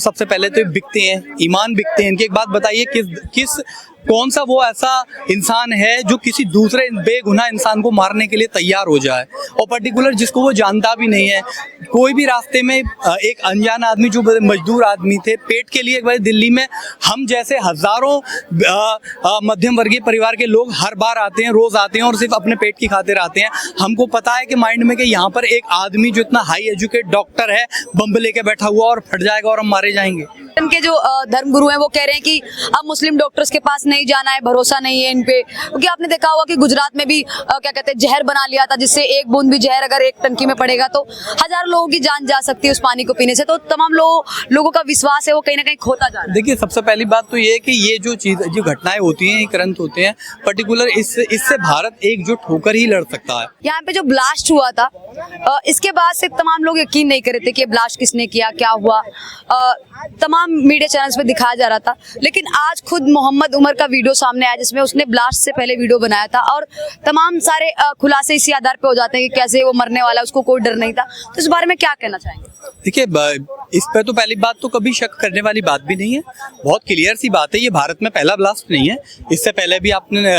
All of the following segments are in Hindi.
सबसे पहले तो बिकते हैं, ईमान बिकते हैं इनकी। एक बात बताइए, किस कौन सा वो ऐसा इंसान है जो किसी दूसरे बेगुनाह इंसान को मारने के लिए तैयार हो जाए, और पर्टिकुलर जिसको वो जानता भी नहीं है। कोई भी रास्ते में एक अनजान आदमी जो मजदूर आदमी थे, पेट के लिए एक बार दिल्ली में हम जैसे हजारों मध्यम वर्गीय परिवार के लोग हर बार आते हैं, रोज आते हैं और सिर्फ अपने पेट की खातिर आते हैं। हमको पता है कि माइंड में कि यहाँ पर एक आदमी जो इतना हाई एजुकेट डॉक्टर है बम लेके बैठा हुआ और फट जाएगा और हम मारे जाएंगे। इनके जो धर्मगुरु हैं वो कह रहे हैं कि अब मुस्लिम डॉक्टर्स के पास नहीं जाना है, भरोसा नहीं है इन पे, क्योंकि आपने देखा होगा कि गुजरात में भी क्या कहते हैं जहर बना लिया था, जिससे एक बूंद भी जहर अगर एक टंकी में पड़ेगा तो हजारों लोगों की जान जा सकती है उस पानी को पीने से। तो तमाम लोगों का विश्वास है वो कहीं ना कहीं खोता जा रहा है। देखिए, सबसे पहली बात तो ये है कि ये जो घटनाएं होती हैं, करंट होते हैं, पर्टिकुलर इससे भारत एकजुट होकर ही लड़ सकता है। यहाँ पे जो ब्लास्ट हुआ था इसके बाद से तमाम लोग यकीन नहीं कर रहे थे कि ब्लास्ट किसने किया, क्या हुआ। तमाम मीडिया चैनल्स पे दिखाया जा रहा था, लेकिन आज खुद मोहम्मद उमर का वीडियो सामने आया जिसमें उसने ब्लास्ट से पहले वीडियो बनाया था, और तमाम सारे खुलासे इसी आधार पे हो जाते हैं कि कैसे वो मरने वाला है, उसको कोई डर नहीं था। तो इस बारे में क्या कहना चाहेंगे? देखिए, इस पर तो पहली बात तो कभी शक करने वाली बात भी नहीं है, बहुत क्लियर सी बात है। ये भारत में पहला ब्लास्ट नहीं है, इससे पहले भी आपने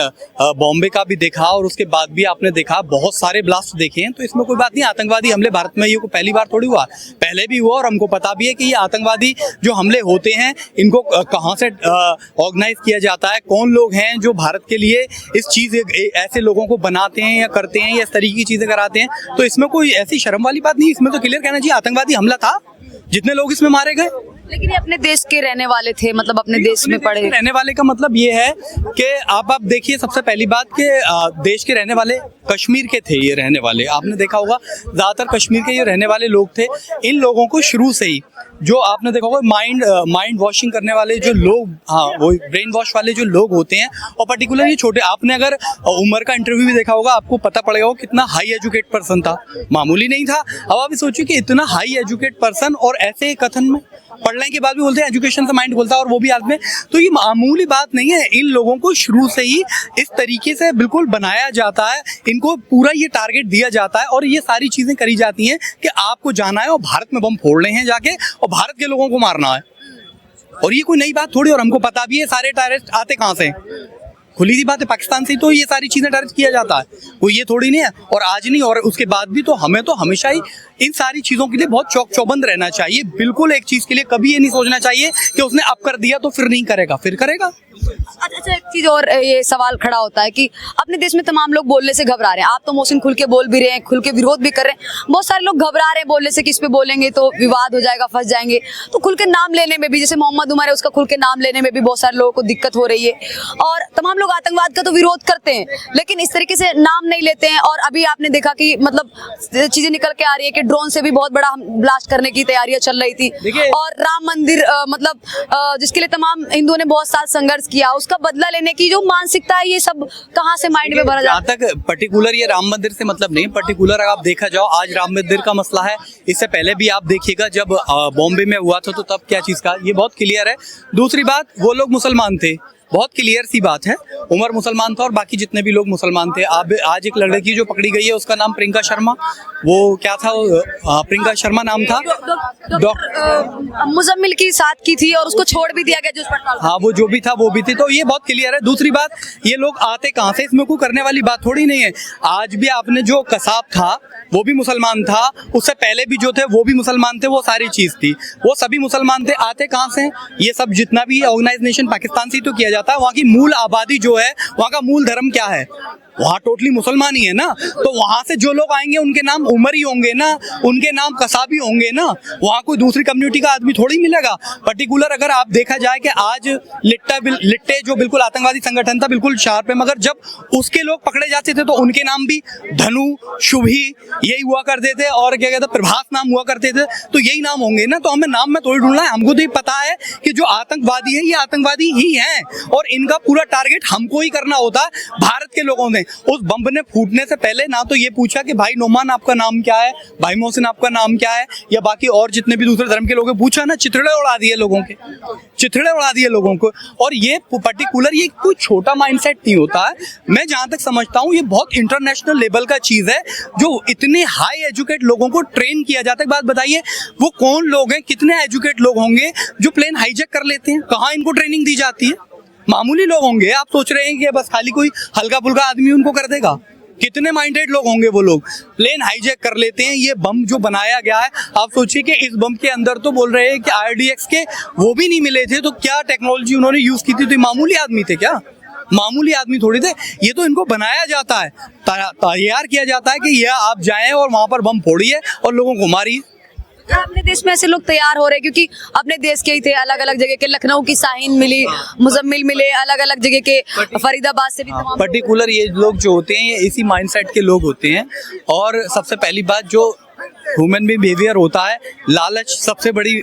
बॉम्बे का भी देखा और उसके बाद भी आपने देखा बहुत सारे ब्लास्ट देखे हैं। तो इसमें कोई बात नहीं, आतंकवादी हमले भारत में ये पहली बार थोड़ी हुआ, पहले भी हुआ, और हमको पता भी है कि ये आतंकवादी जो हमले होते हैं इनको कहाँ से ऑर्गेनाइज किया जाता है, कौन लोग हैं जो भारत के लिए इस चीज़ ऐसे लोगों को बनाते हैं या करते हैं या इस तरीके की चीज़ें कराते हैं। तो इसमें कोई ऐसी शर्म वाली बात नहीं, इसमें तो क्लियर कहना चाहिए आतंकवादी हमला था, जितने लोग इसमें मारे गए। लेकिन ये अपने देश के रहने वाले थे, मतलब अपने देश में पड़े रहने वाले का मतलब ये है कि आप देखिए, सबसे पहली बात कि देश के रहने वाले कश्मीर के थे। ये रहने वाले आपने देखा होगा ज़्यादातर कश्मीर के ये रहने वाले लोग थे। इन लोगों को शुरू से ही जो आपने देखा होगा माइंड वॉशिंग करने वाले जो लोग, हाँ वो ब्रेन वॉश वाले जो लोग होते हैं, और पर्टिकुलर ये छोटे, आपने अगर उमर का इंटरव्यू भी देखा होगा आपको पता पड़ेगा वो कितना हाई एजुकेट पर्सन था, मामूली नहीं था। अब आप सोचिए कि इतना हाई एजुकेट पर्सन और ऐसे कथन में पढ़ने के बाद भी बोलते हैं एजुकेशन से माइंड खुलता है, और वो भी आदमी। तो ये मामूली बात नहीं है, इन लोगों को शुरू से ही इस तरीके से बिल्कुल बनाया जाता है, इनको पूरा ये टारगेट दिया जाता है और ये सारी चीजें करी जाती हैं कि आपको जाना है और भारत में बम फोड़ने हैं जाके और भारत के लोगों को मारना है। और ये कोई नई बात थोड़ी, और हमको पता भी है सारे टेररिस्ट आते कहाँ से, खुली सी बात है पाकिस्तान से तो ये सारी चीजें टारगेट किया जाता है, कोई ये थोड़ी नहीं है। और आज नहीं, और उसके बाद भी तो हमें तो हमेशा ही इन सारी चीजों के लिए बहुत चौबंद रहना चाहिए। बिल्कुल एक चीज के लिए कभी ये नहीं सोचना चाहिए कि उसने अब कर दिया तो फिर नहीं करेगा, फिर करेगा। अच्छा, एक चीज और ये सवाल खड़ा होता है कि अपने देश में तमाम लोग बोलने से घबरा रहे हैं। आप तो मोहसिन खुल के बोल भी रहे हैं, खुल के विरोध भी कर रहे हैं, बहुत सारे लोग घबरा रहे हैं बोलने से, किस पे बोलेंगे तो विवाद हो जाएगा, फंस जाएंगे। तो खुल के नाम लेने में भी, जैसे मोहम्मद उमर है उसका खुल के नाम लेने में भी बहुत सारे लोगों को दिक्कत हो रही है। और तमाम लोग आतंकवाद का तो विरोध करते हैं, लेकिन इस तरीके से नाम नहीं लेते हैं। और अभी आपने देखा कि मतलब चीजें निकल के आ रही है कि ड्रोन से भी बहुत बड़ा ब्लास्ट करने की तैयारियां चल रही थी, और राम मंदिर मतलब जिसके लिए तमाम हिंदुओं ने बहुत साल संघर्ष किया, उसका बदला लेने की जो मानसिकता है, ये सब कहां से माइंड में भरा जाता है? जहाँ तक पर्टिकुलर ये राम मंदिर से मतलब नहीं, पर्टिकुलर अगर आप देखा जाओ आज राम मंदिर का मसला है, इससे पहले भी आप देखिएगा जब बॉम्बे में हुआ था तो तब क्या चीज का, ये बहुत क्लियर है। दूसरी बात, वो लोग मुसलमान थे, बहुत क्लियर सी बात है, उमर मुसलमान था और बाकी जितने भी लोग मुसलमान थे। आज एक लड़की जो पकड़ी गई है उसका नाम प्रियंका शर्मा, वो क्या था, प्रियंका शर्मा नाम था, डॉक्टर मुजम्मिल की साथ की थी और उसको छोड़ भी दिया गया जो अस्पताल। हाँ, वो जो भी था वो भी थी, तो ये बहुत क्लियर है। दूसरी बात, ये लोग आते कहाँ से, इसमें कोई करने वाली बात थोड़ी नहीं है। आज भी आपने जो कसाब था वो भी मुसलमान था, उससे पहले भी जो थे वो भी मुसलमान थे, वो सारी चीज थी, वो सभी मुसलमान थे। आते कहाँ से, ये सब जितना भी ऑर्गेनाइजेशन पाकिस्तान से ही तो किया जाता है। वहाँ की मूल आबादी जो है, वहाँ का मूल धर्म क्या है, वहाँ टोटली मुसलमान ही है ना। तो वहाँ से जो लोग आएंगे उनके नाम उमर ही होंगे ना, उनके नाम कसाबी होंगे ना, वहाँ कोई दूसरी कम्युनिटी का आदमी थोड़ी मिलेगा। पर्टिकुलर अगर आप देखा जाए कि आज लिट्टे जो बिल्कुल आतंकवादी संगठन था, बिल्कुल शार्प है, मगर जब उसके लोग पकड़े जाते थे तो उनके नाम भी धनु, शुभी यही हुआ करते थे, और क्या कहते प्रभास नाम हुआ करते थे, तो यही नाम होंगे ना। तो हमें नाम में थोड़ी ढूंढना है, हमको तो ये पता है कि जो आतंकवादी है ये आतंकवादी ही हैं, और इनका पूरा टारगेट हमको ही करना होता है, भारत के लोगों ने। उस बम ने फूटने से पहले ना तो ये पूछा कि भाई नोमान आपका नाम क्या है, भाई मोहसिन आपका नाम क्या है, या बाकी और जितने भी दूसरे धर्म के लोग हैं, पूछा ना, चिथड़े उड़ा दिए लोगों के, चिथड़े उड़ा दिए लोगों को। और ये पर्टिकुलर ये कोई छोटा माइंडसेट नहीं होता है, मैं जहाँ तक समझता हूँ ये बहुत इंटरनेशनल लेवल का चीज़ है जो इतने हाई एजुकेट लोगों को ट्रेन किया जाता है। एक बात बताइए, वो कौन लोग हैं, कितने एजुकेट लोग होंगे जो प्लेन हाईजैक कर लेते हैं, कहाँ इनको ट्रेनिंग दी जाती है? मामूली लोग होंगे, आप सोच रहे हैं कि बस खाली कोई हल्का फुल्का आदमी उनको कर देगा? कितने माइंडेड लोग होंगे वो लोग, प्लेन हाईजैक कर लेते हैं। ये बम जो बनाया गया है, आप सोचिए कि इस बम के अंदर तो बोल रहे हैं कि RDX के वो भी नहीं मिले थे, तो क्या टेक्नोलॉजी उन्होंने यूज की थी? तो मामूली आदमी थे क्या? मामूली आदमी थोड़ी थे। ये तो इनको बनाया जाता है, तैयार किया जाता है कि यह आप जाएं और वहां पर बम फोड़िए और लोगों को मारिए। अपने देश में ऐसे लोग तैयार हो रहे हैं क्योंकि अपने देश के ही थे, अलग अलग जगह के, लखनऊ की शाहीन मिली, मुजम्मिल मिले, अलग अलग जगह के, फरीदाबाद से भी तमाम पर्टिकुलर ये लोग जो होते हैं ये इसी माइंडसेट के लोग होते हैं। और सबसे पहली बात जो ह्यूमन बिहेवियर होता है, लालच सबसे बड़ी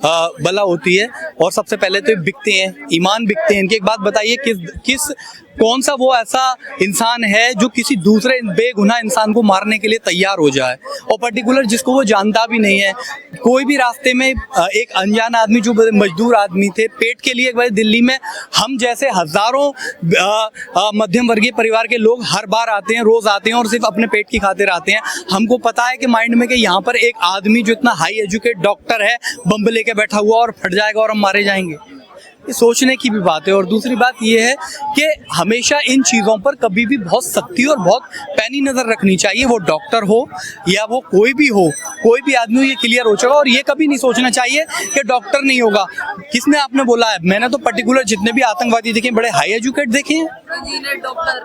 बला होती है। और सबसे पहले तो बिकते हैं, ईमान बिकते हैं इनके। एक बात बताइए, किस कौन सा वो ऐसा इंसान है जो किसी दूसरे बेगुनाह इंसान को मारने के लिए तैयार हो जाए, और पर्टिकुलर जिसको वो जानता भी नहीं है। कोई भी रास्ते में एक अनजान आदमी जो मजदूर आदमी थे, पेट के लिए, एक बार दिल्ली में हम जैसे हजारों मध्यम वर्गीय परिवार के लोग हर बार आते हैं, रोज आते हैं और सिर्फ अपने पेट की खातिर आते हैं। हमको पता है कि माइंड में कि यहाँ पर एक आदमी जो इतना हाई एजुकेट डॉक्टर है, बम लेके बैठा हुआ और फट जाएगा और हम मारे जाएंगे। ये सोचने की भी बात है। और दूसरी बात ये है कि हमेशा इन चीज़ों पर कभी भी बहुत सख्ती और बहुत पैनी नज़र रखनी चाहिए, वो डॉक्टर हो या वो कोई भी हो, कोई भी आदमी हो, ये क्लियर हो जाएगा। और ये कभी नहीं सोचना चाहिए कि डॉक्टर नहीं होगा। किसने आपने बोला है? मैंने तो पर्टिकुलर जितने भी आतंकवादी देखे, बड़े हाई एजुकेट देखे हैं,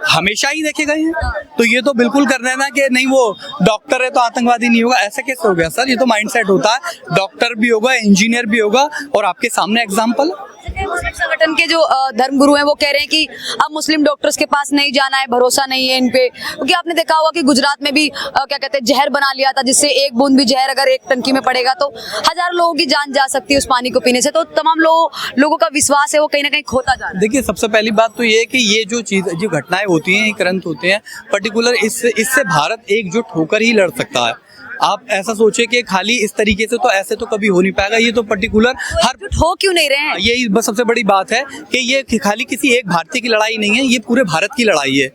हमेशा ही देखे गए हैं। तो ये तो बिल्कुल कर देना कि नहीं वो डॉक्टर है तो आतंकवादी नहीं होगा, ऐसा कैसे हो गया सर? ये तो माइंडसेट होता है, डॉक्टर भी होगा, इंजीनियर भी होगा। और आपके सामने एग्जाम्पल, मुस्लिम संगठन के जो धर्मगुरु हैं वो कह रहे हैं कि अब मुस्लिम डॉक्टर्स के पास नहीं जाना है, भरोसा नहीं है इन पे, क्योंकि आपने देखा होगा कि गुजरात में भी क्या कहते हैं, जहर बना लिया था, जिससे एक बूंद भी जहर अगर एक टंकी में पड़ेगा तो हजारों लोगों की जान जा सकती है उस पानी को पीने से। तो तमाम लोगों का विश्वास है वो कहीं ना कहीं खोता जा रहा है। देखिए, सबसे पहली बात तो ये है कि ये जो घटनाएं होती हैं, ये करंट होते हैं, पर्टिकुलर इससे भारत एकजुट होकर ही लड़ सकता है। आप ऐसा सोचिए कि खाली इस तरीके से तो ऐसे तो कभी हो नहीं पाएगा। ये तो पर्टिकुलर हर हो क्यों नहीं रहे हैं? यही बस सबसे बड़ी बात है कि ये खाली किसी एक भारतीय की लड़ाई नहीं है, ये पूरे भारत की लड़ाई है।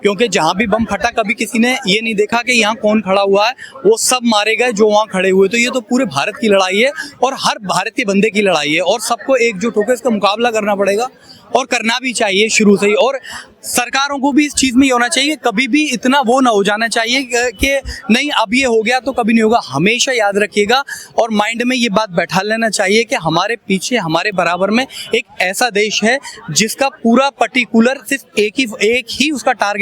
क्योंकि जहाँ भी बम फटा, कभी किसी ने ये नहीं देखा कि यहाँ कौन खड़ा हुआ है, वो सब मारे गए जो वहाँ खड़े हुए। तो ये तो पूरे भारत की लड़ाई है और हर भारतीय बंदे की लड़ाई है, और सबको एकजुट होकर इसका मुकाबला करना पड़ेगा और करना भी चाहिए शुरू से ही। और सरकारों को भी इस चीज़ में ये होना चाहिए, कभी भी इतना वो ना हो जाना चाहिए कि नहीं अब ये हो गया तो कभी नहीं होगा। हमेशा याद रखिएगा और माइंड में ये बात बैठा लेना चाहिए कि हमारे पीछे, हमारे बराबर में एक ऐसा देश है जिसका पूरा पर्टिकुलर सिर्फ एक ही उसका टारगेट